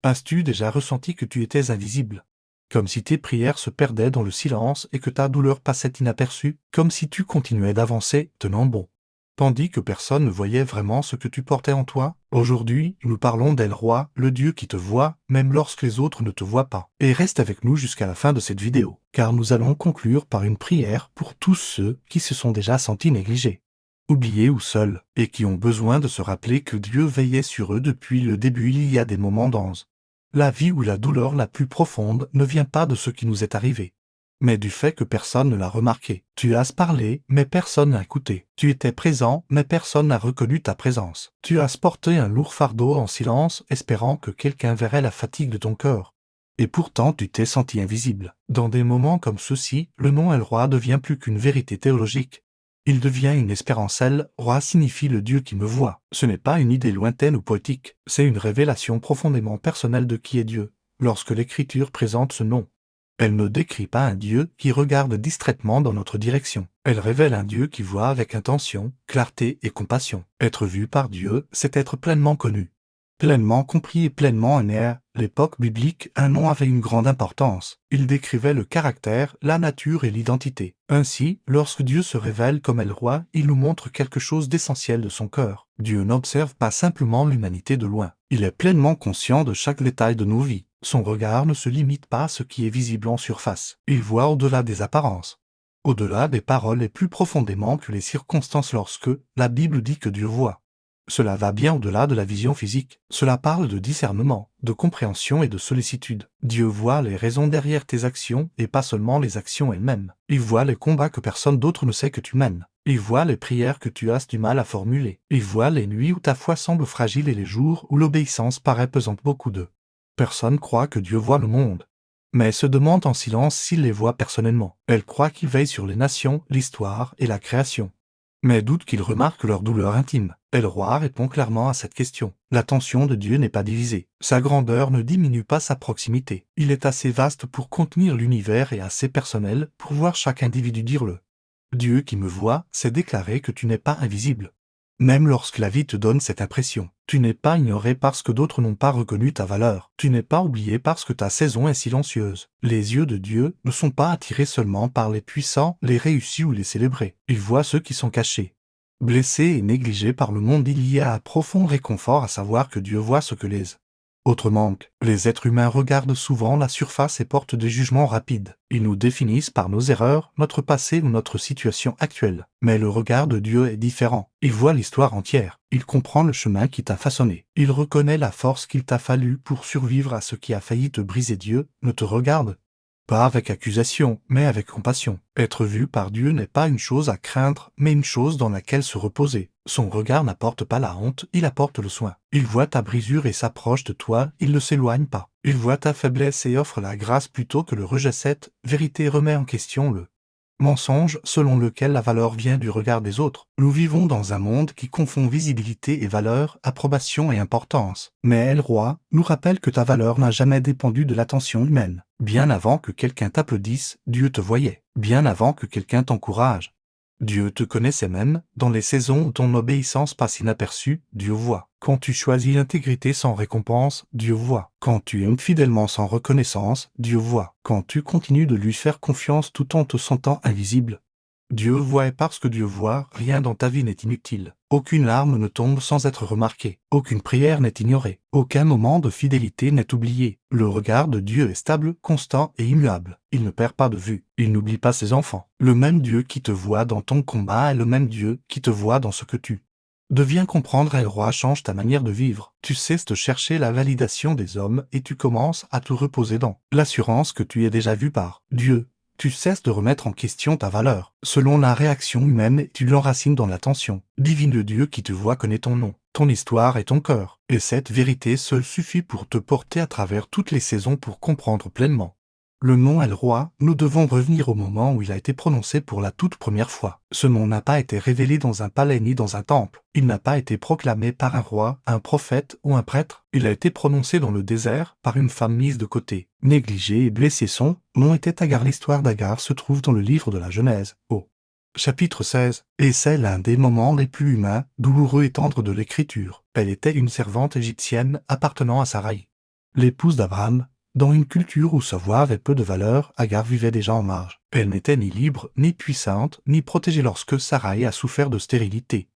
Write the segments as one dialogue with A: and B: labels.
A: As-tu déjà ressenti que tu étais invisible? Comme si tes prières se perdaient dans le silence et que ta douleur passait inaperçue, comme si tu continuais d'avancer, tenant bon, tandis que personne ne voyait vraiment ce que tu portais en toi? Aujourd'hui, nous parlons d'El Roi, le Dieu qui te voit, même lorsque les autres ne te voient pas. Et reste avec nous jusqu'à la fin de cette vidéo, car nous allons conclure par une prière pour tous ceux qui se sont déjà sentis négligés, oubliés ou seuls, et qui ont besoin de se rappeler que Dieu veillait sur eux depuis le début. Il y a des moments d'anse. La vie ou la douleur la plus profonde ne vient pas de ce qui nous est arrivé, mais du fait que personne ne l'a remarqué. Tu as parlé, mais personne n'a écouté. Tu étais présent, mais personne n'a reconnu ta présence. Tu as porté un lourd fardeau en silence, espérant que quelqu'un verrait la fatigue de ton cœur. Et pourtant tu t'es senti invisible. Dans des moments comme ceux-ci, le nom El Roi devient plus qu'une vérité théologique. Il devient une espérance. El Roi signifie le Dieu qui me voit. Ce n'est pas une idée lointaine ou poétique, c'est une révélation profondément personnelle de qui est Dieu. Lorsque l'Écriture présente ce nom, elle ne décrit pas un Dieu qui regarde distraitement dans notre direction. Elle révèle un Dieu qui voit avec intention, clarté et compassion. Être vu par Dieu, c'est être pleinement connu, pleinement compris et pleinement aimé. À l'époque biblique, un nom avait une grande importance. Il décrivait le caractère, la nature et l'identité. Ainsi, lorsque Dieu se révèle comme El Roi, il nous montre quelque chose d'essentiel de son cœur. Dieu n'observe pas simplement l'humanité de loin. Il est pleinement conscient de chaque détail de nos vies. Son regard ne se limite pas à ce qui est visible en surface. Il voit au-delà des apparences, au-delà des paroles et plus profondément que les circonstances. Lorsque la Bible dit que Dieu voit, cela va bien au-delà de la vision physique. Cela parle de discernement, de compréhension et de sollicitude. Dieu voit les raisons derrière tes actions et pas seulement les actions elles-mêmes. Il voit les combats que personne d'autre ne sait que tu mènes. Il voit les prières que tu as du mal à formuler. Il voit les nuits où ta foi semble fragile et les jours où l'obéissance paraît pesante. Beaucoup de personnes croient que Dieu voit le monde, mais se demandent en silence s'il les voit personnellement. Elles croient qu'il veille sur les nations, l'histoire et la création, mais doutent qu'il remarque leur douleur intime. El Roi répond clairement à cette question. L'attention de Dieu n'est pas divisée. Sa grandeur ne diminue pas sa proximité. Il est assez vaste pour contenir l'univers et assez personnel pour voir chaque individu. Dire-le. Dieu qui me voit, c'est déclarer que tu n'es pas invisible. Même lorsque la vie te donne cette impression, tu n'es pas ignoré parce que d'autres n'ont pas reconnu ta valeur. Tu n'es pas oublié parce que ta saison est silencieuse. Les yeux de Dieu ne sont pas attirés seulement par les puissants, les réussis ou les célébrés. Il voit ceux qui sont cachés, blessés et négligés par le monde. Il y a un profond réconfort à savoir que Dieu voit ce que les autres manquent. Les êtres humains regardent souvent la surface et portent des jugements rapides. Ils nous définissent par nos erreurs, notre passé ou notre situation actuelle. Mais le regard de Dieu est différent. Il voit l'histoire entière. Il comprend le chemin qui t'a façonné. Il reconnaît la force qu'il t'a fallu pour survivre à ce qui a failli te briser. Dieu ne te regarde pas avec accusation, mais avec compassion. Être vu par Dieu n'est pas une chose à craindre, mais une chose dans laquelle se reposer. Son regard n'apporte pas la honte, il apporte le soin. Il voit ta brisure et s'approche de toi, il ne s'éloigne pas. Il voit ta faiblesse et offre la grâce plutôt que le rejet. Cette vérité remet en question le mensonge selon lequel la valeur vient du regard des autres. Nous vivons dans un monde qui confond visibilité et valeur, approbation et importance. Mais El Roi nous rappelle que ta valeur n'a jamais dépendu de l'attention humaine. Bien avant que quelqu'un t'applaudisse, Dieu te voyait. Bien avant que quelqu'un t'encourage, Dieu te connaissait. Même dans les saisons où ton obéissance passe inaperçue, Dieu voit. Quand tu choisis l'intégrité sans récompense, Dieu voit. Quand tu aimes fidèlement sans reconnaissance, Dieu voit. Quand tu continues de lui faire confiance tout en te sentant invisible, Dieu voit. Et parce que Dieu voit, rien dans ta vie n'est inutile. Aucune larme ne tombe sans être remarquée. Aucune prière n'est ignorée. Aucun moment de fidélité n'est oublié. Le regard de Dieu est stable, constant et immuable. Il ne perd pas de vue. Il n'oublie pas ses enfants. Le même Dieu qui te voit dans ton combat est le même Dieu qui te voit dans ce que tu deviens. Comprendre El Roi change ta manière de vivre. Tu cesses de chercher la validation des hommes et tu commences à te reposer dans l'assurance que tu es déjà vu par Dieu. Tu cesses de remettre en question ta valeur selon la réaction humaine et tu l'enracines dans l'attention divine de Dieu qui te voit, connaît ton nom, ton histoire et ton cœur. Et cette vérité seule suffit pour te porter à travers toutes les saisons. Pour comprendre pleinement le nom El Roi, nous devons revenir au moment où il a été prononcé pour la toute première fois. Ce nom n'a pas été révélé dans un palais ni dans un temple. Il n'a pas été proclamé par un roi, un prophète ou un prêtre. Il a été prononcé dans le désert par une femme mise de côté, négligée et blessée. Son nom était Agar. L'histoire d'Agar se trouve dans le livre de la Genèse, au chapitre 16, et c'est l'un des moments les plus humains, douloureux et tendres de l'Écriture. Elle était une servante égyptienne appartenant à Sarai. L'épouse d'Abraham, dans une culture où sa voix avait peu de valeur, Agar vivait déjà en marge. Elle n'était ni libre, ni puissante, ni protégée lorsque Sarai a souffert de stérilité.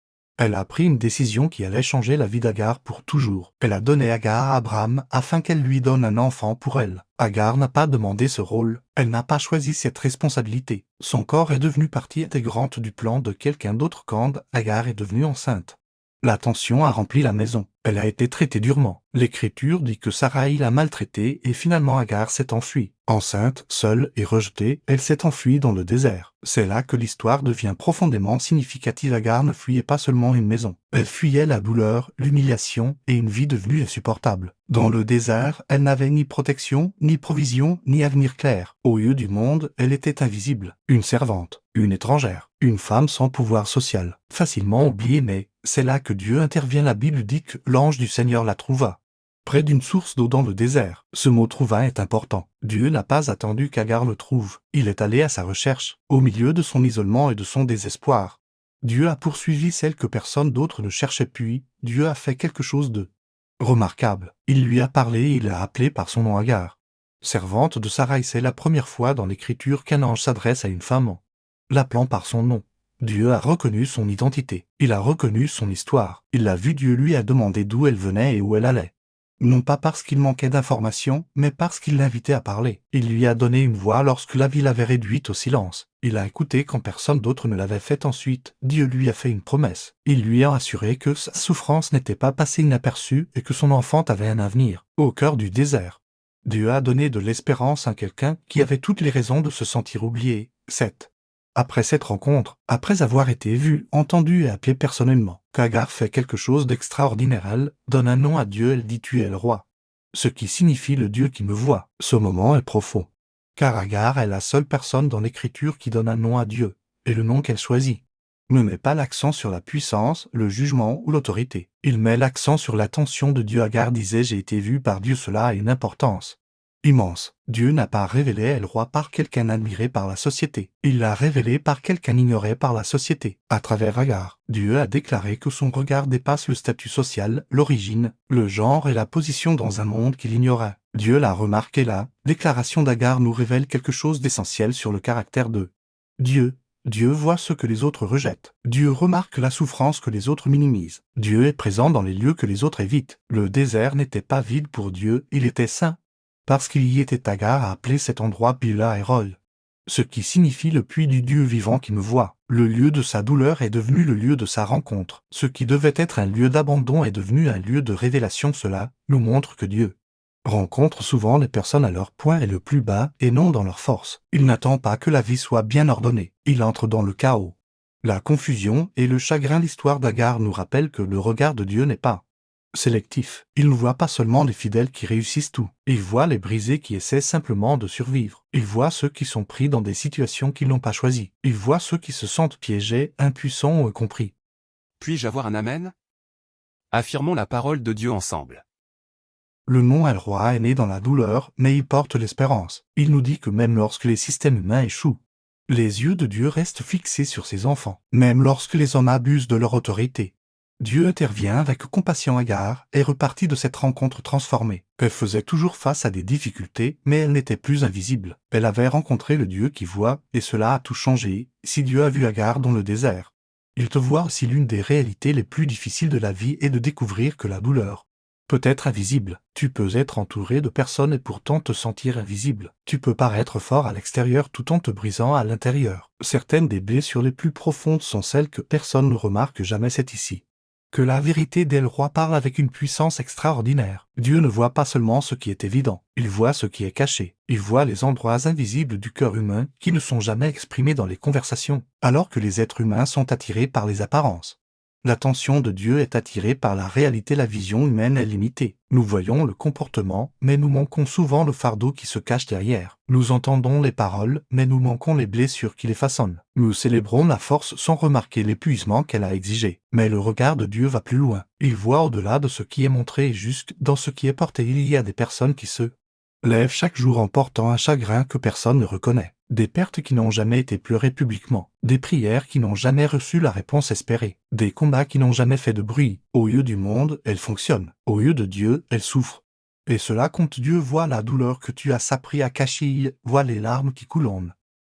A: Elle a pris une décision qui allait changer la vie d'Agar pour toujours. Elle a donné Agar à Abraham afin qu'elle lui donne un enfant pour elle. Agar n'a pas demandé ce rôle, elle n'a pas choisi cette responsabilité. Son corps est devenu partie intégrante du plan de quelqu'un d'autre quand Agar est devenue enceinte. La tension a rempli la maison. Elle a été traitée durement. L'Écriture dit que Sarai l'a maltraitée et finalement Agar s'est enfuie. Enceinte, seule et rejetée, elle s'est enfuie dans le désert. C'est là que l'histoire devient profondément significative. Agar ne fuyait pas seulement une maison. Elle fuyait la douleur, l'humiliation et une vie devenue insupportable. Dans le désert, elle n'avait ni protection, ni provision, ni avenir clair. Au lieu du monde, elle était invisible. Une servante, une étrangère, une femme sans pouvoir social. Facilement oubliée, mais c'est là que Dieu intervient. La Bible dit que l'ange du Seigneur la trouva près d'une source d'eau dans le désert. Ce mot « trouva » est important. Dieu n'a pas attendu qu'Agar le trouve. Il est allé à sa recherche, au milieu de son isolement et de son désespoir. Dieu a poursuivi celle que personne d'autre ne cherchait, puis Dieu a fait quelque chose de remarquable. Il lui a parlé et il l'a appelé par son nom. Agar, servante de Sarai. C'est la première fois dans l'Écriture qu'un ange s'adresse à une femme en l'appelant par son nom. Dieu a reconnu son identité. Il a reconnu son histoire. Il l'a vu. Dieu lui a demandé d'où elle venait et où elle allait. Non pas parce qu'il manquait d'informations, mais parce qu'il l'invitait à parler. Il lui a donné une voix lorsque la vie l'avait réduite au silence. Il a écouté quand personne d'autre ne l'avait fait. Ensuite, Dieu lui a fait une promesse. Il lui a assuré que sa souffrance n'était pas passée inaperçue et que son enfant avait un avenir. Au cœur du désert, Dieu a donné de l'espérance à quelqu'un qui avait toutes les raisons de se sentir oublié. 7. Après cette rencontre, après avoir été vue, entendue et appelée personnellement, qu'Agar fait quelque chose d'extraordinaire. Elle donne un nom à Dieu. Elle dit « Tu es le roi », ce qui signifie « le Dieu qui me voit ». Ce moment est profond, car Agar est la seule personne dans l'Écriture qui donne un nom à Dieu, et le nom qu'elle choisit ne met pas l'accent sur la puissance, le jugement ou l'autorité. Il met l'accent sur l'attention de Dieu. Agar disait « J'ai été vue par Dieu ». Cela a une importance immense. Dieu n'a pas révélé El Roi par quelqu'un admiré par la société. Il l'a révélé par quelqu'un ignoré par la société. À travers Agar, Dieu a déclaré que son regard dépasse le statut social, l'origine, le genre et la position dans un monde qu'il ignorait. Dieu l'a remarqué. La déclaration d'Agar nous révèle quelque chose d'essentiel sur le caractère de Dieu. Dieu voit ce que les autres rejettent. Dieu remarque la souffrance que les autres minimisent. Dieu est présent dans les lieux que les autres évitent. Le désert n'était pas vide pour Dieu, il était saint. Parce qu'il y était, Agar a appelé cet endroit Bila Erol, ce qui signifie le puits du Dieu vivant qui me voit. Le lieu de sa douleur est devenu le lieu de sa rencontre. Ce qui devait être un lieu d'abandon est devenu un lieu de révélation. Cela nous montre que Dieu rencontre souvent les personnes à leur point et le plus bas et non dans leur force. Il n'attend pas que la vie soit bien ordonnée. Il entre dans le chaos, la confusion et le chagrin. L'histoire d'Agar nous rappelle que le regard de Dieu n'est pas sélectif. Il ne voit pas seulement les fidèles qui réussissent tout. Il voit les brisés qui essaient simplement de survivre. Il voit ceux qui sont pris dans des situations qu'ils n'ont pas choisies. Il voit ceux qui se sentent piégés, impuissants ou incompris.
B: Puis-je avoir un amen? Affirmons la parole de Dieu ensemble.
A: Le nom El Roi est né dans la douleur, mais il porte l'espérance. Il nous dit que même lorsque les systèmes humains échouent, les yeux de Dieu restent fixés sur ses enfants. Même lorsque les hommes abusent de leur autorité, Dieu intervient avec compassion. Agar est repartie de cette rencontre transformée. Elle faisait toujours face à des difficultés, mais elle n'était plus invisible. Elle avait rencontré le Dieu qui voit, et cela a tout changé. Si Dieu a vu Agar dans le désert, il te voit aussi. L'une des réalités les plus difficiles de la vie est de découvrir que la douleur peut être invisible. Tu peux être entouré de personnes et pourtant te sentir invisible. Tu peux paraître fort à l'extérieur tout en te brisant à l'intérieur. Certaines des blessures les plus profondes sont celles que personne ne remarque jamais. C'est ici que la vérité d'El Roi parle avec une puissance extraordinaire. Dieu ne voit pas seulement ce qui est évident, il voit ce qui est caché. Il voit les endroits invisibles du cœur humain qui ne sont jamais exprimés dans les conversations, alors que les êtres humains sont attirés par les apparences. L'attention de Dieu est attirée par la réalité. La vision humaine est limitée. Nous voyons le comportement, mais nous manquons souvent le fardeau qui se cache derrière. Nous entendons les paroles, mais nous manquons les blessures qui les façonnent. Nous célébrons la force sans remarquer l'épuisement qu'elle a exigé. Mais le regard de Dieu va plus loin. Il voit au-delà de ce qui est montré et jusque dans ce qui est porté. Il y a des personnes qui se lèvent chaque jour en portant un chagrin que personne ne reconnaît. Des pertes qui n'ont jamais été pleurées publiquement. Des prières qui n'ont jamais reçu la réponse espérée. Des combats qui n'ont jamais fait de bruit. Au lieu du monde, elles fonctionnent. Au lieu de Dieu, elles souffrent. Et cela compte Dieu voit la douleur que tu as appris à cacher, il voit les larmes qui coulent en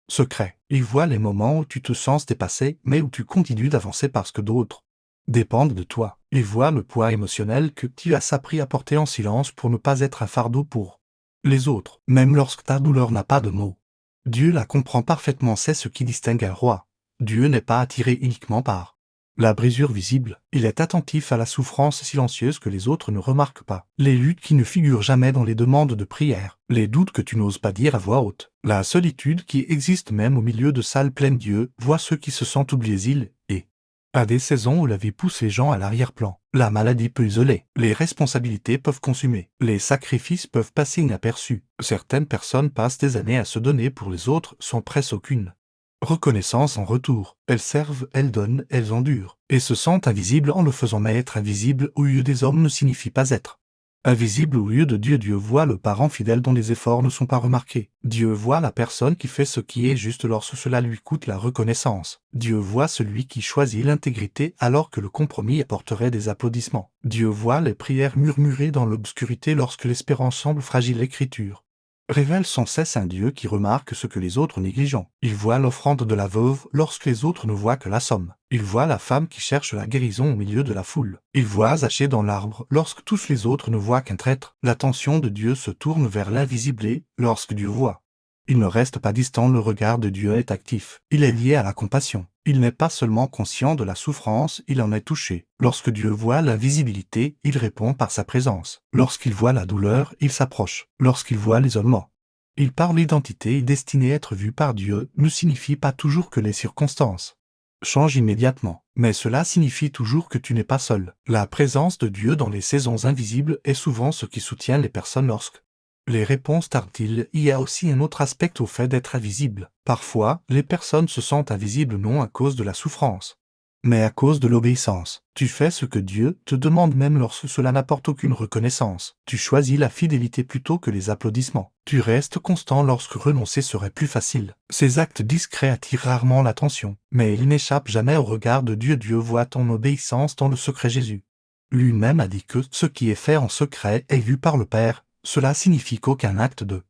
A: secret. Il voit les moments où tu te sens dépassé, mais où tu continues d'avancer parce que d'autres dépendent de toi. Il voit le poids émotionnel que tu as appris à porter en silence pour ne pas être un fardeau pour les autres, même lorsque ta douleur n'a pas de mots. Dieu la comprend parfaitement, c'est ce qui distingue un roi. Dieu n'est pas attiré uniquement par la brisure visible, il est attentif à la souffrance silencieuse que les autres ne remarquent pas, les luttes qui ne figurent jamais dans les demandes de prière, les doutes que tu n'oses pas dire à voix haute, la solitude qui existe même au milieu de salles pleines. Dieu voit ceux qui se sentent oubliés, il et à des saisons où la vie pousse les gens à l'arrière-plan, la maladie peut isoler, les responsabilités peuvent consumer, les sacrifices peuvent passer inaperçus. Certaines personnes passent des années à se donner pour les autres sans presque aucune reconnaissance en retour. Elles servent, elles donnent, elles endurent, et se sentent invisibles en le faisant, mais être invisible aux yeux des hommes ne signifie pas être invisible aux yeux de Dieu. Dieu voit le parent fidèle dont les efforts ne sont pas remarqués. Dieu voit la personne qui fait ce qui est juste lorsque cela lui coûte la reconnaissance. Dieu voit celui qui choisit l'intégrité alors que le compromis apporterait des applaudissements. Dieu voit les prières murmurées dans l'obscurité lorsque l'espérance semble fragile. L'Écriture révèle sans cesse un Dieu qui remarque ce que les autres négligent. Il voit l'offrande de la veuve lorsque les autres ne voient que la somme. Il voit la femme qui cherche la guérison au milieu de la foule. Il voit Zaché dans l'arbre lorsque tous les autres ne voient qu'un traître. L'attention de Dieu se tourne vers l'invisible et, lorsque Dieu voit, il ne reste pas distant, le regard de Dieu est actif. Il est lié à la compassion. Il n'est pas seulement conscient de la souffrance, il en est touché. Lorsque Dieu voit l'invisibilité, il répond par sa présence. Lorsqu'il voit la douleur, il s'approche. Lorsqu'il voit l'isolement, il parle. L'identité destinée à être vue par Dieu ne signifie pas toujours que les circonstances changent immédiatement, mais cela signifie toujours que tu n'es pas seul. La présence de Dieu dans les saisons invisibles est souvent ce qui soutient les personnes lorsque les réponses tardent. Il y a aussi un autre aspect au fait d'être invisible. Parfois, les personnes se sentent invisibles non à cause de la souffrance, mais à cause de l'obéissance. Tu fais ce que Dieu te demande même lorsque cela n'apporte aucune reconnaissance. Tu choisis la fidélité plutôt que les applaudissements. Tu restes constant lorsque renoncer serait plus facile. Ces actes discrets attirent rarement l'attention, mais ils n'échappent jamais au regard de Dieu. Dieu voit ton obéissance dans le secret. Jésus lui-même a dit que ce qui est fait en secret est vu par le Père. Cela signifie qu'aucun acte de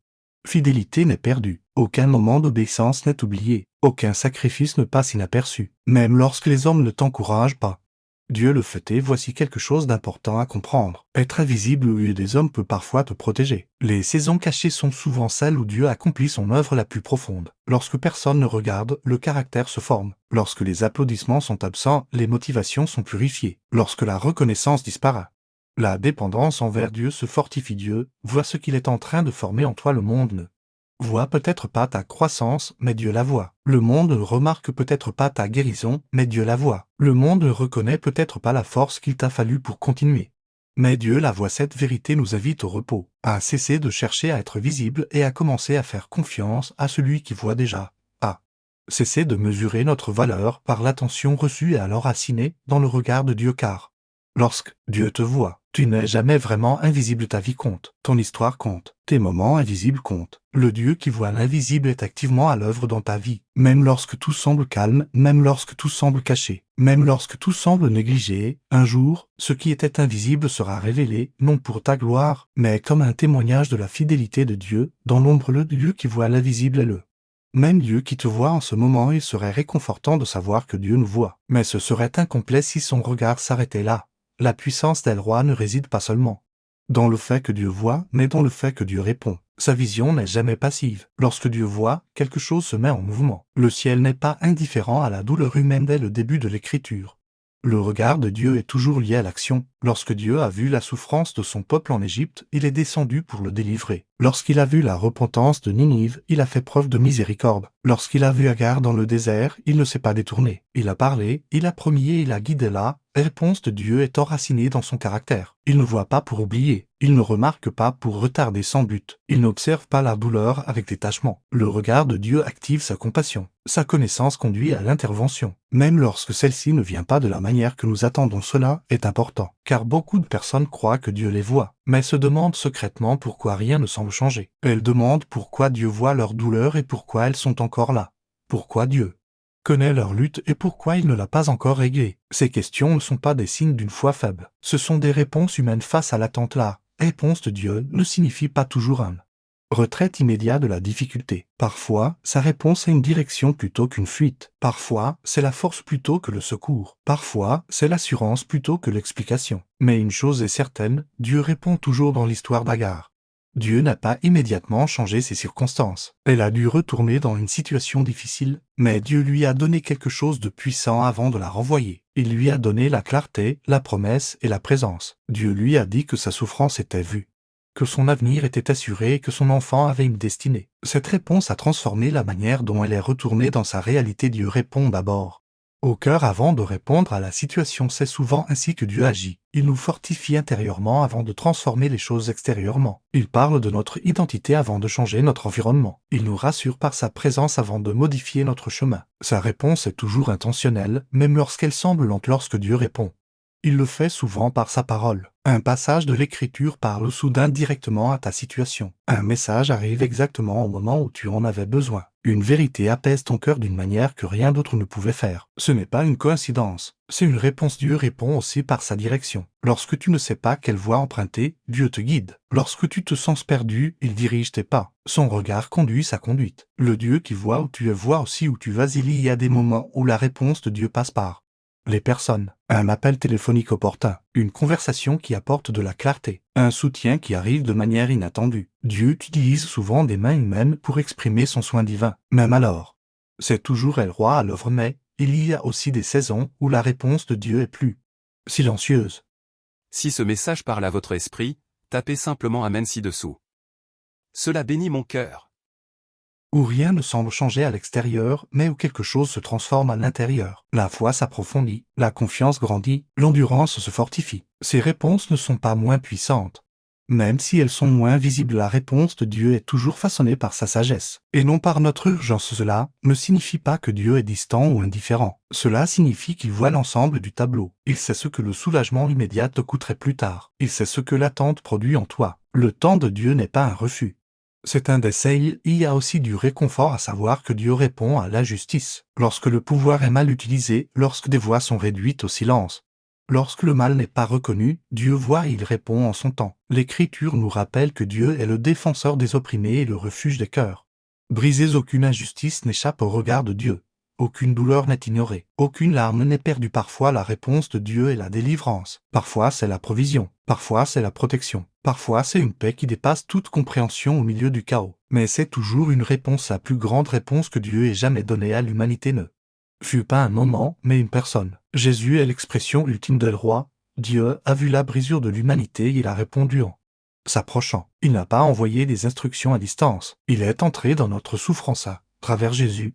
A: fidélité n'est perdu, aucun moment d'obéissance n'est oublié, aucun sacrifice ne passe inaperçu, même lorsque les hommes ne t'encouragent pas. Dieu le fait. Et voici quelque chose d'important à comprendre. Être invisible aux yeux des hommes peut parfois te protéger. Les saisons cachées sont souvent celles où Dieu accomplit son œuvre la plus profonde. Lorsque personne ne regarde, le caractère se forme. Lorsque les applaudissements sont absents, les motivations sont purifiées. Lorsque la reconnaissance disparaît, la dépendance envers Dieu se fortifie. Dieu voit ce qu'il est en train de former en toi. Le monde ne voit peut-être pas ta croissance, mais Dieu la voit. Le monde ne remarque peut-être pas ta guérison, mais Dieu la voit. Le monde ne reconnaît peut-être pas la force qu'il t'a fallu pour continuer, mais Dieu la voit. Cette vérité nous invite au repos, à cesser de chercher à être visible et à commencer à faire confiance à celui qui voit déjà, à cesser de mesurer notre valeur par l'attention reçue et à l'enraciner dans le regard de Dieu, car lorsque Dieu te voit, tu n'es jamais vraiment invisible. Ta vie compte, ton histoire compte, tes moments invisibles comptent. Le Dieu qui voit l'invisible est activement à l'œuvre dans ta vie, même lorsque tout semble calme, même lorsque tout semble caché, même lorsque tout semble négligé. Un jour, ce qui était invisible sera révélé, non pour ta gloire, mais comme un témoignage de la fidélité de Dieu. Dans l'ombre, le Dieu qui voit l'invisible est le même Dieu qui te voit en ce moment. Il serait réconfortant de savoir que Dieu nous voit, mais ce serait incomplet si son regard s'arrêtait là. La puissance d'El Roi ne réside pas seulement dans le fait que Dieu voit, mais dans le fait que Dieu répond. Sa vision n'est jamais passive. Lorsque Dieu voit, quelque chose se met en mouvement. Le ciel n'est pas indifférent à la douleur humaine dès le début de l'Écriture. Le regard de Dieu est toujours lié à l'action. Lorsque Dieu a vu la souffrance de son peuple en Égypte, il est descendu pour le délivrer. Lorsqu'il a vu la repentance de Ninive, il a fait preuve de miséricorde. Lorsqu'il a vu Agar dans le désert, il ne s'est pas détourné. Il a parlé, il a promis et il a guidé. La réponse de Dieu est enracinée dans son caractère. Il ne voit pas pour oublier. Il ne remarque pas pour retarder sans but. Il n'observe pas la douleur avec détachement. Le regard de Dieu active sa compassion. Sa connaissance conduit à l'intervention. Même lorsque celle-ci ne vient pas de la manière que nous attendons, cela est important. Car beaucoup de personnes croient que Dieu les voit, mais se demandent secrètement pourquoi rien ne semble changer. Elles demandent pourquoi Dieu voit leur douleur et pourquoi elles sont encore là. Pourquoi Dieu connaît leur lutte et pourquoi il ne l'a pas encore réglée. Ces questions ne sont pas des signes d'une foi faible. Ce sont des réponses humaines face à l'attente. La réponse de Dieu ne signifie pas toujours un retraite immédiat de la difficulté. Parfois, sa réponse est une direction plutôt qu'une fuite. Parfois, c'est la force plutôt que le secours. Parfois, c'est l'assurance plutôt que l'explication. Mais une chose est certaine, Dieu répond toujours dans l'histoire d'Agar. Dieu n'a pas immédiatement changé ses circonstances. Elle a dû retourner dans une situation difficile, mais Dieu lui a donné quelque chose de puissant avant de la renvoyer. Il lui a donné la clarté, la promesse et la présence. Dieu lui a dit que sa souffrance était vue, que son avenir était assuré et que son enfant avait une destinée. Cette réponse a transformé la manière dont elle est retournée dans sa réalité. Dieu répond d'abord au cœur avant de répondre à la situation. C'est souvent ainsi que Dieu agit. Il nous fortifie intérieurement avant de transformer les choses extérieurement. Il parle de notre identité avant de changer notre environnement. Il nous rassure par sa présence avant de modifier notre chemin. Sa réponse est toujours intentionnelle, même lorsqu'elle semble lente. Lorsque Dieu répond, il le fait souvent par sa parole. Un passage de l'Écriture parle soudain directement à ta situation. Un message arrive exactement au moment où tu en avais besoin. Une vérité apaise ton cœur d'une manière que rien d'autre ne pouvait faire. Ce n'est pas une coïncidence, c'est une réponse. Dieu répond aussi par sa direction. Lorsque tu ne sais pas quelle voie emprunter, Dieu te guide. Lorsque tu te sens perdu, il dirige tes pas. Son regard conduit sa conduite. Le Dieu qui voit où tu es voit aussi où tu vas. Il y a des moments où la réponse de Dieu passe par les personnes, un appel téléphonique opportun, une conversation qui apporte de la clarté, un soutien qui arrive de manière inattendue. Dieu utilise souvent des mains humaines pour exprimer son soin divin. Même alors, c'est toujours El Roi à l'œuvre, mais il y a aussi des saisons où la réponse de Dieu est plus silencieuse.
B: Si ce message parle à votre esprit, tapez simplement Amen ci-dessous. Cela bénit mon cœur.
A: Où rien ne semble changer à l'extérieur, mais où quelque chose se transforme à l'intérieur. La foi s'approfondit, la confiance grandit, l'endurance se fortifie. Ces réponses ne sont pas moins puissantes. Même si elles sont moins visibles, la réponse de Dieu est toujours façonnée par sa sagesse, et non par notre urgence. Cela ne signifie pas que Dieu est distant ou indifférent. Cela signifie qu'il voit l'ensemble du tableau. Il sait ce que le soulagement immédiat te coûterait plus tard. Il sait ce que l'attente produit en toi. Le temps de Dieu n'est pas un refus. C'est un décès. Il y a aussi du réconfort à savoir que Dieu répond à la justice. Lorsque le pouvoir est mal utilisé, lorsque des voix sont réduites au silence, lorsque le mal n'est pas reconnu, Dieu voit et il répond en son temps. L'Écriture nous rappelle que Dieu est le défenseur des opprimés et le refuge des cœurs brisés. Aucune injustice n'échappe au regard de Dieu. Aucune douleur n'est ignorée. Aucune larme n'est perdue. Parfois la réponse de Dieu est la délivrance. Parfois c'est la provision. Parfois c'est la protection. Parfois c'est une paix qui dépasse toute compréhension au milieu du chaos. Mais c'est toujours une réponse. La plus grande réponse que Dieu ait jamais donnée à l'humanité ne fut pas un moment, mais une personne. Jésus est l'expression ultime del Roi. Dieu a vu la brisure de l'humanité et il a répondu en s'approchant. Il n'a pas envoyé des instructions à distance. Il est entré dans notre souffrance à travers Jésus.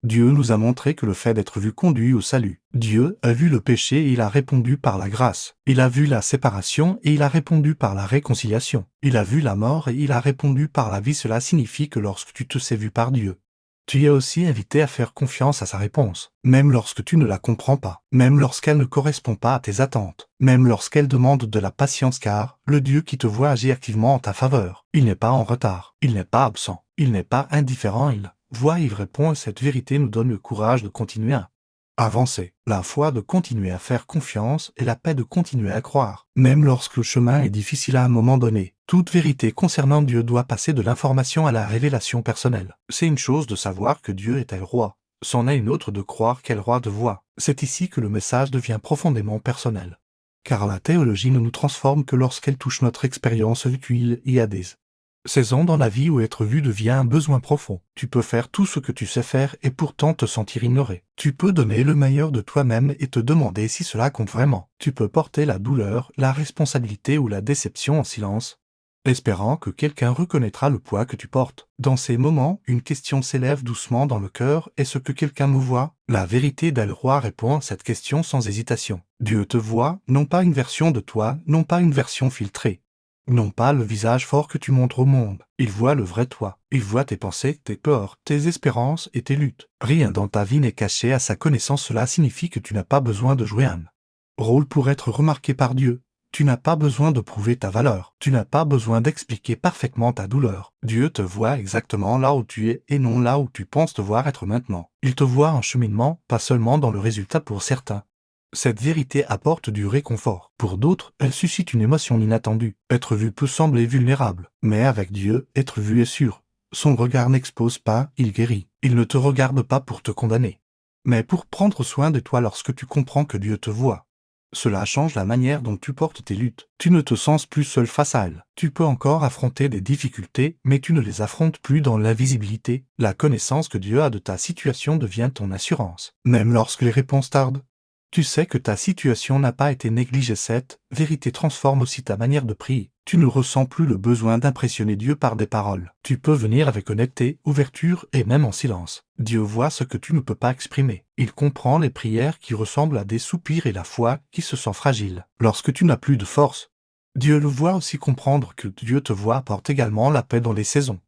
A: Dieu nous a montré que le fait d'être vu conduit au salut. Dieu a vu le péché et il a répondu par la grâce. Il a vu la séparation et il a répondu par la réconciliation. Il a vu la mort et il a répondu par la vie. Cela signifie que lorsque tu te sais vu par Dieu, tu es aussi invité à faire confiance à sa réponse, même lorsque tu ne la comprends pas, même lorsqu'elle ne correspond pas à tes attentes, même lorsqu'elle demande de la patience, car le Dieu qui te voit agit activement en ta faveur. Il n'est pas en retard, il n'est pas absent, il n'est pas indifférent, il voit, il répond, et cette vérité nous donne le courage de continuer à avancer, la foi de continuer à faire confiance et la paix de continuer à croire. Même lorsque le chemin est difficile à un moment donné, toute vérité concernant Dieu doit passer de l'information à la révélation personnelle. C'est une chose de savoir que Dieu est le roi, c'en est une autre de croire qu'est le roi de voix. C'est ici que le message devient profondément personnel. Car la théologie ne nous transforme que lorsqu'elle touche notre expérience utile et à des saisons dans la vie où être vu devient un besoin profond. Tu peux faire tout ce que tu sais faire et pourtant te sentir ignoré. Tu peux donner le meilleur de toi-même et te demander si cela compte vraiment. Tu peux porter la douleur, la responsabilité ou la déception en silence, espérant que quelqu'un reconnaîtra le poids que tu portes. Dans ces moments, une question s'élève doucement dans le cœur. Est-ce que quelqu'un me voit? La vérité d'El Roi répond à cette question sans hésitation. Dieu te voit, non pas une version de toi, non pas une version filtrée. Non pas le visage fort que tu montres au monde. Il voit le vrai toi. Il voit tes pensées, tes peurs, tes espérances et tes luttes. Rien dans ta vie n'est caché à sa connaissance. Cela signifie que tu n'as pas besoin de jouer un rôle pour être remarqué par Dieu. Tu n'as pas besoin de prouver ta valeur. Tu n'as pas besoin d'expliquer parfaitement ta douleur. Dieu te voit exactement là où tu es et non là où tu penses devoir être maintenant. Il te voit en cheminement, pas seulement dans le résultat pour certains, Cette vérité apporte du réconfort. Pour d'autres, elle suscite une émotion inattendue. Être vu peut sembler vulnérable, mais avec Dieu, être vu est sûr. Son regard n'expose pas, il guérit. Il ne te regarde pas pour te condamner, mais pour prendre soin de toi lorsque tu comprends que Dieu te voit. Cela change la manière dont tu portes tes luttes. Tu ne te sens plus seul face à elles. Tu peux encore affronter des difficultés, mais tu ne les affrontes plus dans l'invisibilité. La connaissance que Dieu a de ta situation devient ton assurance, même lorsque les réponses tardent. Tu sais que ta situation n'a pas été négligée. Cette vérité transforme aussi ta manière de prier. Tu ne ressens plus le besoin d'impressionner Dieu par des paroles. Tu peux venir avec honnêteté, ouverture et même en silence. Dieu voit ce que tu ne peux pas exprimer. Il comprend les prières qui ressemblent à des soupirs et la foi qui se sent fragile. Lorsque tu n'as plus de force, Dieu le voit aussi. Comprendre que Dieu te voit apporte également la paix dans les saisons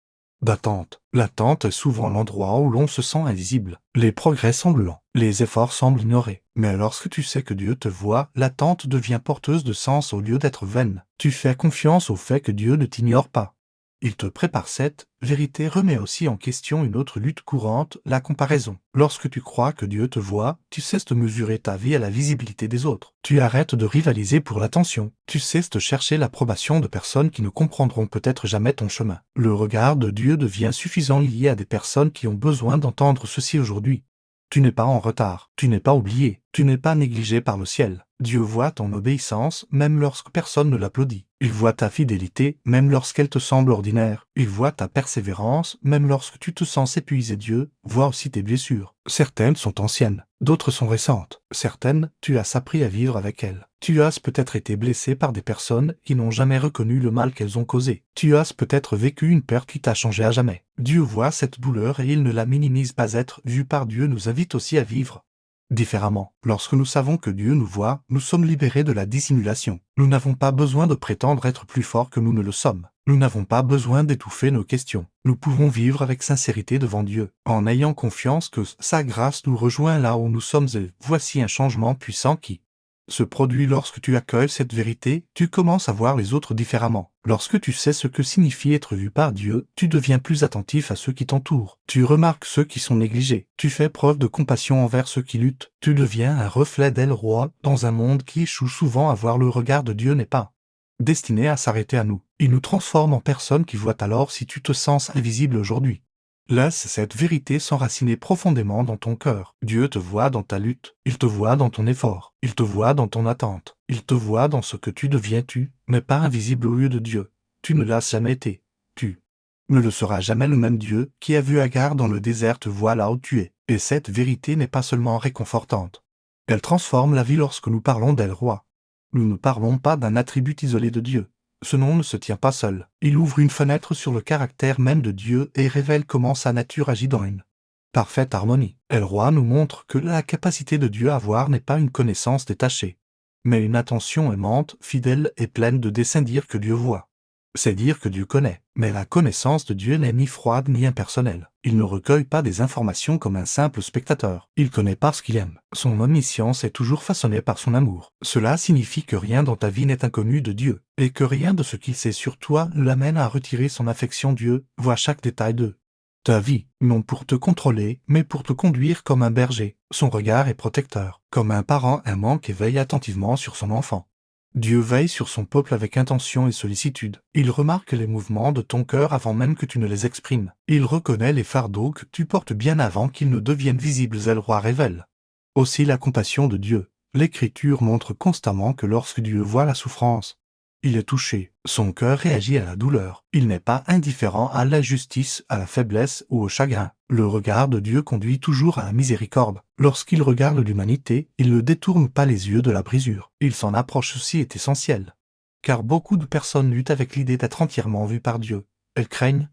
A: d'attente. L'attente est souvent l'endroit où l'on se sent invisible. Les progrès semblent lents, les efforts semblent ignorés. Mais lorsque tu sais que Dieu te voit, l'attente devient porteuse de sens au lieu d'être vaine. Tu fais confiance au fait que Dieu ne t'ignore pas. Il te prépare. Cette vérité remet aussi en question une autre lutte courante, la comparaison. Lorsque tu crois que Dieu te voit, tu cesses de mesurer ta vie à la visibilité des autres. Tu arrêtes de rivaliser pour l'attention. Tu cesses de chercher l'approbation de personnes qui ne comprendront peut-être jamais ton chemin. Le regard de Dieu devient suffisant, lié à des personnes qui ont besoin d'entendre ceci aujourd'hui. Tu n'es pas en retard, tu n'es pas oublié, tu n'es pas négligé par le ciel. Dieu voit ton obéissance, même lorsque personne ne l'applaudit. Il voit ta fidélité, même lorsqu'elle te semble ordinaire. Il voit ta persévérance, même lorsque tu te sens épuisé. Dieu voit aussi tes blessures. Certaines sont anciennes, d'autres sont récentes. Certaines, tu as appris à vivre avec elles. Tu as peut-être été blessé par des personnes qui n'ont jamais reconnu le mal qu'elles ont causé. Tu as peut-être vécu une perte qui t'a changé à jamais. Dieu voit cette douleur et il ne la minimise pas. Être vu par Dieu nous invite aussi à vivre différemment. Lorsque nous savons que Dieu nous voit, nous sommes libérés de la dissimulation. Nous n'avons pas besoin de prétendre être plus forts que nous ne le sommes. Nous n'avons pas besoin d'étouffer nos questions. Nous pouvons vivre avec sincérité devant Dieu, en ayant confiance que sa grâce nous rejoint là où nous sommes et voici un changement puissant qui se produit lorsque tu accueilles cette vérité. Tu commences à voir les autres différemment. Lorsque tu sais ce que signifie être vu par Dieu, tu deviens plus attentif à ceux qui t'entourent. Tu remarques ceux qui sont négligés. Tu fais preuve de compassion envers ceux qui luttent. Tu deviens un reflet d'El Roi dans un monde qui échoue souvent à voir. Le regard de Dieu n'est pas destiné à s'arrêter à nous. Il nous transforme en personnes qui voient. Alors si tu te sens invisible aujourd'hui, laisse cette vérité s'enraciner profondément dans ton cœur. Dieu te voit dans ta lutte, il te voit dans ton effort, il te voit dans ton attente, il te voit dans ce que tu deviens. Tu n'es pas invisible aux yeux de Dieu. Tu ne l'as jamais été. Tu ne le seras jamais. Le même Dieu qui a vu Agar dans le désert te voit là où tu es. Et cette vérité n'est pas seulement réconfortante. Elle transforme la vie. Lorsque nous parlons d'El Roi, nous ne parlons pas d'un attribut isolé de Dieu. Ce nom ne se tient pas seul. Il ouvre une fenêtre sur le caractère même de Dieu et révèle comment sa nature agit dans une parfaite harmonie. El Roi nous montre que la capacité de Dieu à voir n'est pas une connaissance détachée, mais une attention aimante, fidèle et pleine de dessein. Dire que Dieu voit, c'est dire que Dieu connaît. Mais la connaissance de Dieu n'est ni froide ni impersonnelle. Il ne recueille pas des informations comme un simple spectateur. Il connaît parce qu'il aime. Son omniscience est toujours façonnée par son amour. Cela signifie que rien dans ta vie n'est inconnu de Dieu, et que rien de ce qu'il sait sur toi ne l'amène à retirer son affection. Dieu voit chaque détail de ta vie, non pour te contrôler, mais pour te conduire comme un berger. Son regard est protecteur, comme un parent aimant qui veille attentivement sur son enfant. Dieu veille sur son peuple avec intention et sollicitude. Il remarque les mouvements de ton cœur avant même que tu ne les exprimes. Il reconnaît les fardeaux que tu portes bien avant qu'ils ne deviennent visibles. El Roi révèle aussi la compassion de Dieu. L'Écriture montre constamment que lorsque Dieu voit la souffrance, il est touché. Son cœur réagit à la douleur. Il n'est pas indifférent à l'injustice, à la faiblesse ou au chagrin. Le regard de Dieu conduit toujours à la miséricorde. Lorsqu'il regarde l'humanité, il ne détourne pas les yeux de la brisure. Il s'en approche. Aussi est essentiel, car beaucoup de personnes luttent avec l'idée d'être entièrement vues par Dieu. Elles craignent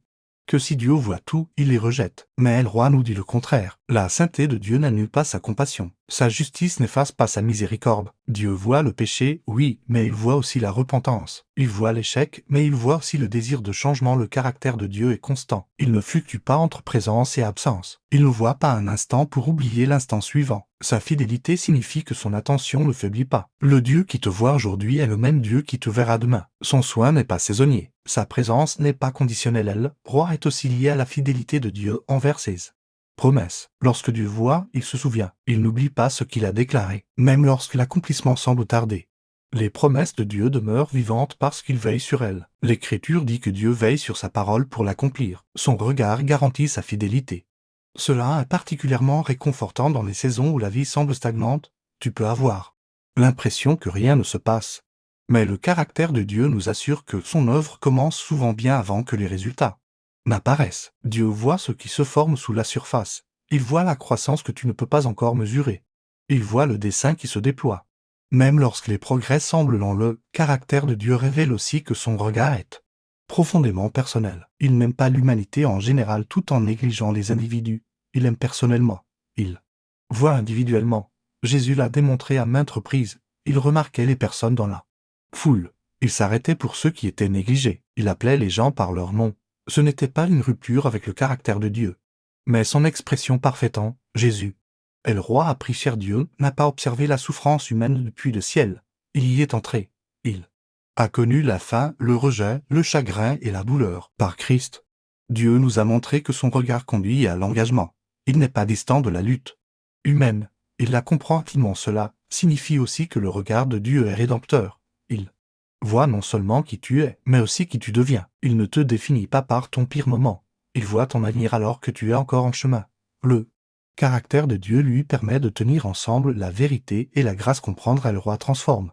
A: que si Dieu voit tout, il les rejette. Mais El Roi nous dit le contraire. La sainteté de Dieu n'annule pas sa compassion. Sa justice n'efface pas sa miséricorde. Dieu voit le péché, oui, mais il voit aussi la repentance. Il voit l'échec, mais il voit aussi le désir de changement. Le caractère de Dieu est constant. Il ne fluctue pas entre présence et absence. Il ne voit pas un instant pour oublier l'instant suivant. Sa fidélité signifie que son attention ne faiblit pas. Le Dieu qui te voit aujourd'hui est le même Dieu qui te verra demain. Son soin n'est pas saisonnier. Sa présence n'est pas conditionnelle. El Roi est aussi lié à la fidélité de Dieu envers ses Promesse. Lorsque Dieu voit, il se souvient. Il n'oublie pas ce qu'il a déclaré, même lorsque l'accomplissement semble tarder. Les promesses de Dieu demeurent vivantes parce qu'il veille sur elles. L'Écriture dit que Dieu veille sur sa parole pour l'accomplir. Son regard garantit sa fidélité. Cela est particulièrement réconfortant dans les saisons où la vie semble stagnante. Tu peux avoir l'impression que rien ne se passe. Mais le caractère de Dieu nous assure que son œuvre commence souvent bien avant que les résultats n'apparaissent. Dieu voit ce qui se forme sous la surface. Il voit la croissance que tu ne peux pas encore mesurer. Il voit le dessein qui se déploie. Même lorsque les progrès semblent lents, le caractère de Dieu révèle aussi que son regard est profondément personnel. Il n'aime pas l'humanité en général tout en négligeant les individus. Il aime personnellement. Il voit individuellement. Jésus l'a démontré à maintes reprises. Il remarquait les personnes dans la foule. Il s'arrêtait pour ceux qui étaient négligés. Il appelait les gens par leur nom. Ce n'était pas une rupture avec le caractère de Dieu, mais son expression parfaite en Jésus. Et le roi a pris cher. Dieu n'a pas observé la souffrance humaine depuis le ciel. Il y est entré. Il a connu la faim, le rejet, le chagrin et la douleur. Par Christ, Dieu nous a montré que son regard conduit à l'engagement. Il n'est pas distant de la lutte humaine. Il la comprend intimement. Cela signifie aussi que le regard de Dieu est rédempteur. Il voit non seulement qui tu es, mais aussi qui tu deviens. Il ne te définit pas par ton pire moment. Il voit ton avenir alors que tu es encore en chemin. Le caractère de Dieu lui permet de tenir ensemble la vérité et la grâce. Comprendre et le roi transforme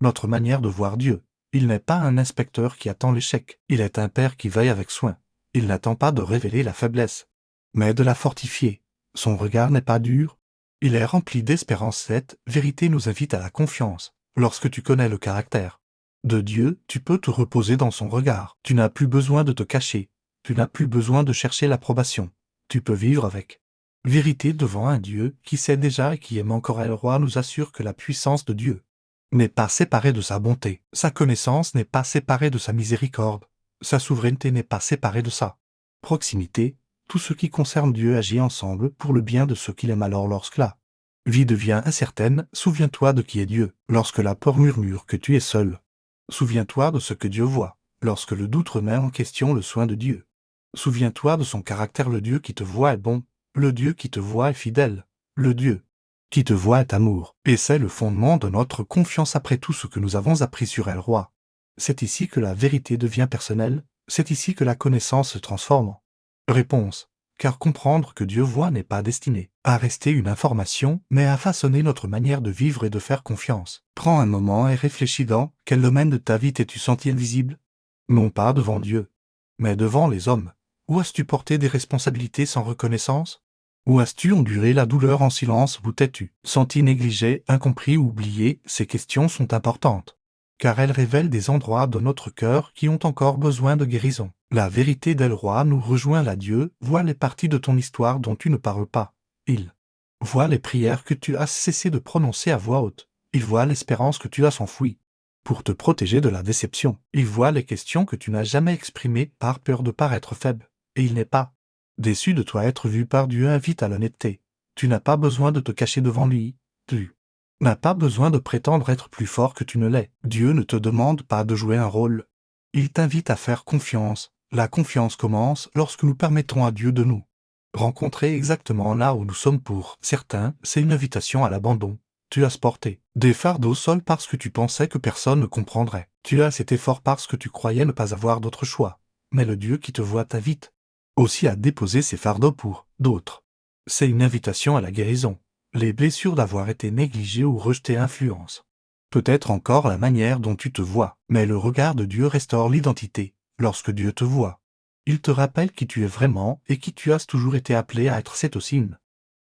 A: notre manière de voir Dieu. Il n'est pas un inspecteur qui attend l'échec. Il est un père qui veille avec soin. Il n'attend pas de révéler la faiblesse, mais de la fortifier. Son regard n'est pas dur. Il est rempli d'espérance. Cette vérité nous invite à la confiance. Lorsque tu connais le caractère de Dieu, tu peux te reposer dans son regard. Tu n'as plus besoin de te cacher. Tu n'as plus besoin de chercher l'approbation. Tu peux vivre avec vérité devant un Dieu qui sait déjà et qui aime encore. Et le roi nous assure que la puissance de Dieu n'est pas séparée de sa bonté. Sa connaissance n'est pas séparée de sa miséricorde. Sa souveraineté n'est pas séparée de sa proximité. Tout ce qui concerne Dieu agit ensemble pour le bien de ceux qu'il aime. Alors lorsque la vie devient incertaine, souviens-toi de qui est Dieu. Lorsque la peur murmure que tu es seul, souviens-toi de ce que Dieu voit. Lorsque le doute remet en question le soin de Dieu, souviens-toi de son caractère. Le Dieu qui te voit est bon. Le Dieu qui te voit est fidèle. Le Dieu qui te voit est amour. Et c'est le fondement de notre confiance après tout ce que nous avons appris sur El Roi. C'est ici que la vérité devient personnelle. C'est ici que la connaissance se transforme en réponse. Car comprendre que Dieu voit n'est pas destiné à rester une information, mais à façonner notre manière de vivre et de faire confiance. Prends un moment et réfléchis. Dans quel domaine de ta vie t'es-tu senti invisible? Non pas devant Dieu, mais devant les hommes. Où as-tu porté des responsabilités sans reconnaissance? Où as-tu enduré la douleur en silence? Où t'es-tu senti négligé, incompris ou oublié? Ces questions sont importantes, car elles révèlent des endroits de notre cœur qui ont encore besoin de guérison. La vérité d'El Roi nous rejoint là. Dieu voit les parties de ton histoire dont tu ne parles pas. Il voit les prières que tu as cessé de prononcer à voix haute. Il voit l'espérance que tu as enfouie pour te protéger de la déception. Il voit les questions que tu n'as jamais exprimées par peur de paraître faible. Et il n'est pas déçu de toi. Être vu par Dieu invite à l'honnêteté. Tu n'as pas besoin de te cacher devant lui. Tu n'as pas besoin de prétendre être plus fort que tu ne l'es. Dieu ne te demande pas de jouer un rôle. Il t'invite à faire confiance. La confiance commence lorsque nous permettons à Dieu de nous rencontrer exactement là où nous sommes. Pour certains, c'est une invitation à l'abandon. Tu as porté des fardeaux seuls parce que tu pensais que personne ne comprendrait. Tu as été fort parce que tu croyais ne pas avoir d'autre choix. Mais le Dieu qui te voit t'invite aussi à déposer ses fardeaux pour d'autres. C'est une invitation à la guérison. Les blessures d'avoir été négligées ou rejetées influencent peut-être encore la manière dont tu te vois, mais le regard de Dieu restaure l'identité. Lorsque Dieu te voit, il te rappelle qui tu es vraiment et qui tu as toujours été appelé à être. C'est aussi une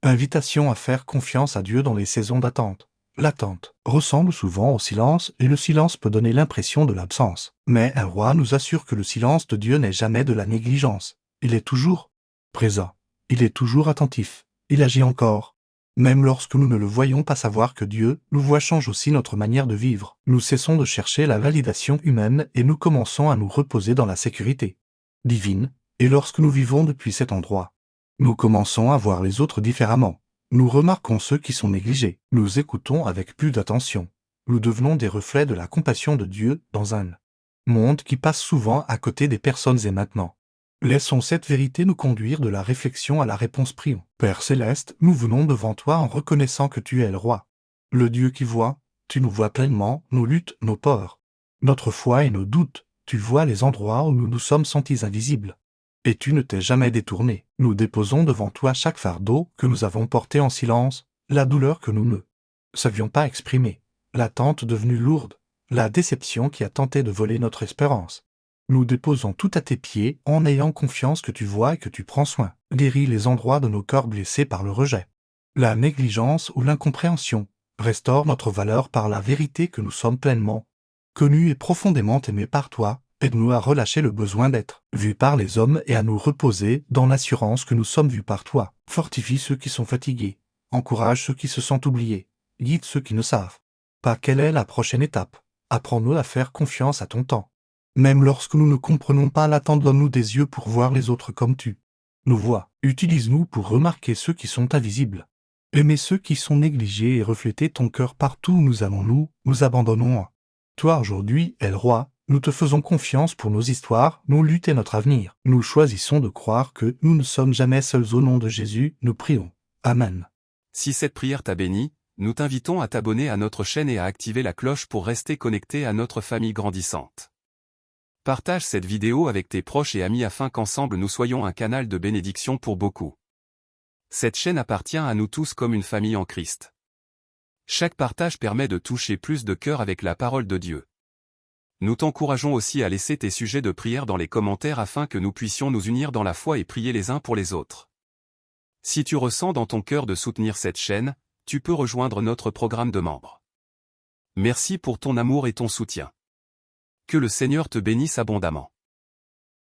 A: invitation à faire confiance à Dieu dans les saisons d'attente. L'attente ressemble souvent au silence et le silence peut donner l'impression de l'absence. Mais un roi nous assure que le silence de Dieu n'est jamais de la négligence. Il est toujours présent. Il est toujours attentif. Il agit encore. Même lorsque nous ne le voyons pas. Savoir que Dieu nous voit change aussi notre manière de vivre. Nous cessons de chercher la validation humaine et nous commençons à nous reposer dans la sécurité divine. Et lorsque nous vivons depuis cet endroit, nous commençons à voir les autres différemment. Nous remarquons ceux qui sont négligés. Nous écoutons avec plus d'attention. Nous devenons des reflets de la compassion de Dieu dans un monde qui passe souvent à côté des personnes. Et maintenant, Laissons cette vérité nous conduire de la réflexion à la réponse. Prions. Père céleste, nous venons devant toi en reconnaissant que tu es le roi. Le Dieu qui voit, tu nous vois pleinement, nos luttes, nos peurs, notre foi et nos doutes, tu vois les endroits où nous nous sommes sentis invisibles. Et tu ne t'es jamais détourné. Nous déposons devant toi chaque fardeau que nous avons porté en silence, la douleur que nous ne savions pas exprimer, l'attente devenue lourde, la déception qui a tenté de voler notre espérance. Nous déposons tout à tes pieds en ayant confiance que tu vois et que tu prends soin. Guéris les endroits de nos cœurs blessés par le rejet, la négligence ou l'incompréhension. Restaure notre valeur par la vérité que nous sommes pleinement connus et profondément aimés par toi. Aide-nous à relâcher le besoin d'être vus par les hommes et à nous reposer dans l'assurance que nous sommes vus par toi. Fortifie ceux qui sont fatigués, encourage ceux qui se sentent oubliés, guide ceux qui ne savent pas quelle est la prochaine étape. Apprends-nous à faire confiance à ton temps. Même lorsque nous ne comprenons pas l'attente, donne-nous des yeux pour voir les autres comme tu nous vois. Utilise-nous pour remarquer ceux qui sont invisibles. Aimer ceux qui sont négligés et refléter ton cœur partout où nous allons, nous abandonnons à toi aujourd'hui, est le roi. Nous te faisons confiance pour nos histoires, nos luttes et notre avenir. Nous choisissons de croire que nous ne sommes jamais seuls. Au nom de Jésus, nous prions. Amen.
B: Si cette prière t'a béni, nous t'invitons à t'abonner à notre chaîne et à activer la cloche pour rester connecté à notre famille grandissante. Partage cette vidéo avec tes proches et amis afin qu'ensemble nous soyons un canal de bénédiction pour beaucoup. Cette chaîne appartient à nous tous comme une famille en Christ. Chaque partage permet de toucher plus de cœurs avec la parole de Dieu. Nous t'encourageons aussi à laisser tes sujets de prière dans les commentaires afin que nous puissions nous unir dans la foi et prier les uns pour les autres. Si tu ressens dans ton cœur de soutenir cette chaîne, tu peux rejoindre notre programme de membres. Merci pour ton amour et ton soutien. Que le Seigneur te bénisse abondamment.